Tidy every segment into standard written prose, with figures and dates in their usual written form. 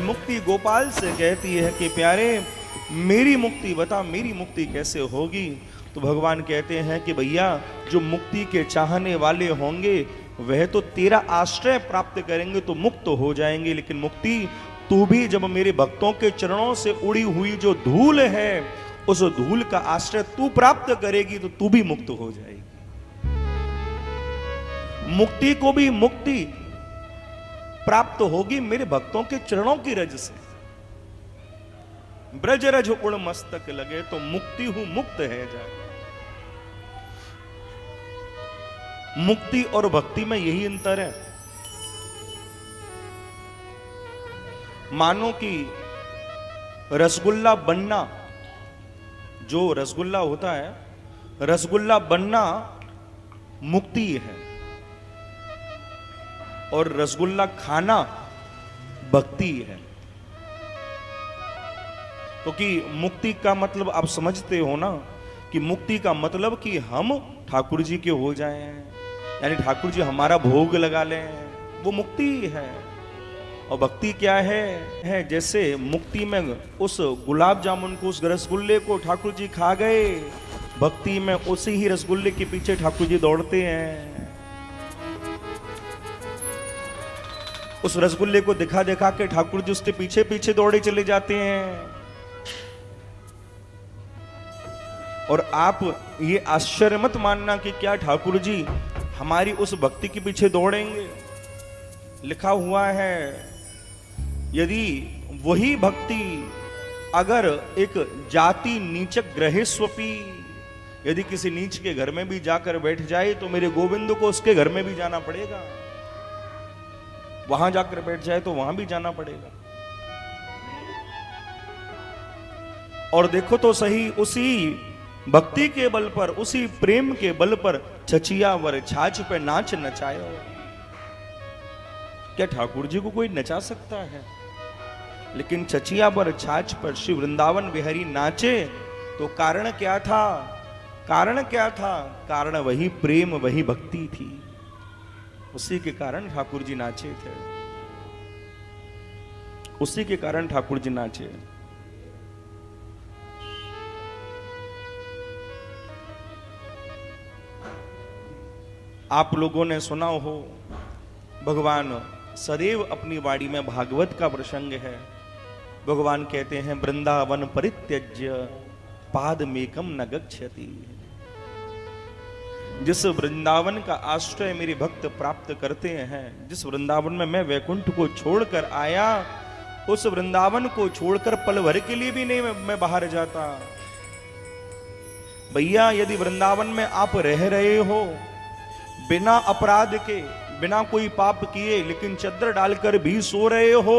मुक्ति गोपाल से कहती है कि प्यारे मेरी मुक्ति बता, मेरी मुक्ति कैसे होगी। तो भगवान कहते हैं कि भैया जो मुक्ति के चाहने वाले होंगे वह तो तेरा आश्रय प्राप्त करेंगे तो मुक्त हो जाएंगे, लेकिन मुक्ति तू भी जब मेरे भक्तों के चरणों से उड़ी हुई जो धूल है उस धूल का आश्रय तू प्राप्त करेगी तो तू भी मुक्त हो जाएगी। मुक्ति को भी मुक्ति प्राप्त होगी मेरे भक्तों के चरणों की रज से। ब्रज रज उड़ मस्तक लगे तो मुक्ति हूं मुक्त है जाए। मुक्ति और भक्ति में यही अंतर है। मानो कि रसगुल्ला बनना, जो रसगुल्ला होता है, रसगुल्ला बनना मुक्ति है और रसगुल्ला खाना भक्ति है। क्योंकि मुक्ति का मतलब आप समझते हो ना कि मुक्ति का मतलब कि हम ठाकुर जी के हो जाएं, यानी ठाकुर जी हमारा भोग लगा लें, वो मुक्ति है। और भक्ति क्या है जैसे मुक्ति में उस गुलाब जामुन को, उस रसगुल्ले को ठाकुर जी खा गए, भक्ति में उसी ही रसगुल्ले के पीछे ठाकुर जी दौड़ते हैं। उस रसगुल्ले को दिखा दिखा के ठाकुर जी उसके पीछे पीछे दौड़े चले जाते हैं। और आप ये आश्चर्य मत मानना कि क्या ठाकुर जी हमारी उस भक्ति के पीछे दौड़ेंगे। लिखा हुआ है यदि वही भक्ति अगर एक जाति नीचक ग्रहेस्वपी, यदि किसी नीच के घर में भी जाकर बैठ जाए तो मेरे गोविंद को उसके घर में भी जाना पड़ेगा, वहां जाकर बैठ जाए तो वहां भी जाना पड़ेगा। और देखो तो सही, उसी भक्ति के बल पर, उसी प्रेम के बल पर छचिया वर छाछ पे नाच नचायो। क्या ठाकुर जी को कोई नचा सकता है? लेकिन छचिया वर छाछ पर श्री वृंदावन बिहारी नाचे तो कारण क्या था? कारण क्या था? कारण वही प्रेम, वही भक्ति थी। उसी के कारण ठाकुर जी नाचे थे, उसी के कारण ठाकुर जी नाचे। आप लोगों ने सुना हो भगवान सदैव अपनी वाणी में भागवत का प्रसंग है। भगवान कहते हैं वृंदावन परित्यज्य पादमेकम न गच्छति। जिस वृंदावन का आश्रय मेरे भक्त प्राप्त करते हैं, जिस वृंदावन में मैं वैकुंठ को छोड़कर आया, उस वृंदावन को छोड़कर पल भर के लिए भी नहीं मैं बाहर जाता। भैया यदि वृंदावन में आप रह रहे हो बिना अपराध के, बिना कोई पाप किए, लेकिन चद्दर डालकर भी सो रहे हो,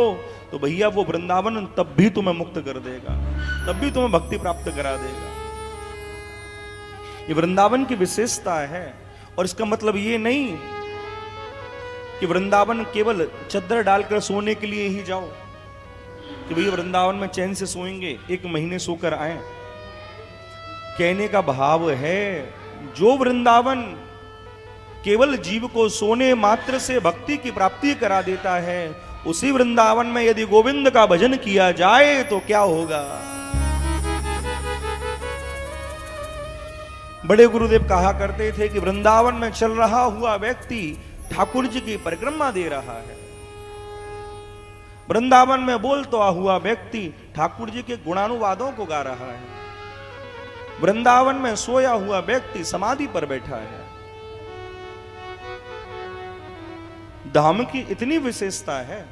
तो भैया वो वृंदावन तब भी तुम्हें मुक्त कर देगा, तब भी तुम्हें भक्ति प्राप्त करा देगा। ये वृंदावन की विशेषता है। और इसका मतलब ये नहीं कि वृंदावन केवल चद्दर डालकर सोने के लिए ही जाओ, कि भैया वृंदावन में चैन से सोएंगे, 1 महीने सोकर आए। कहने का भाव है जो वृंदावन केवल जीव को सोने मात्र से भक्ति की प्राप्ति करा देता है, उसी वृंदावन में यदि गोविंद का भजन किया जाए तो क्या होगा। बड़े गुरुदेव कहा करते थे कि वृंदावन में चल रहा हुआ व्यक्ति ठाकुर जी की परिक्रमा दे रहा है। वृंदावन में बोलता हुआ व्यक्ति ठाकुर जी के गुणानुवादों को गा रहा है। वृंदावन में सोया हुआ व्यक्ति समाधि पर बैठा है। धाम की इतनी विशेषता है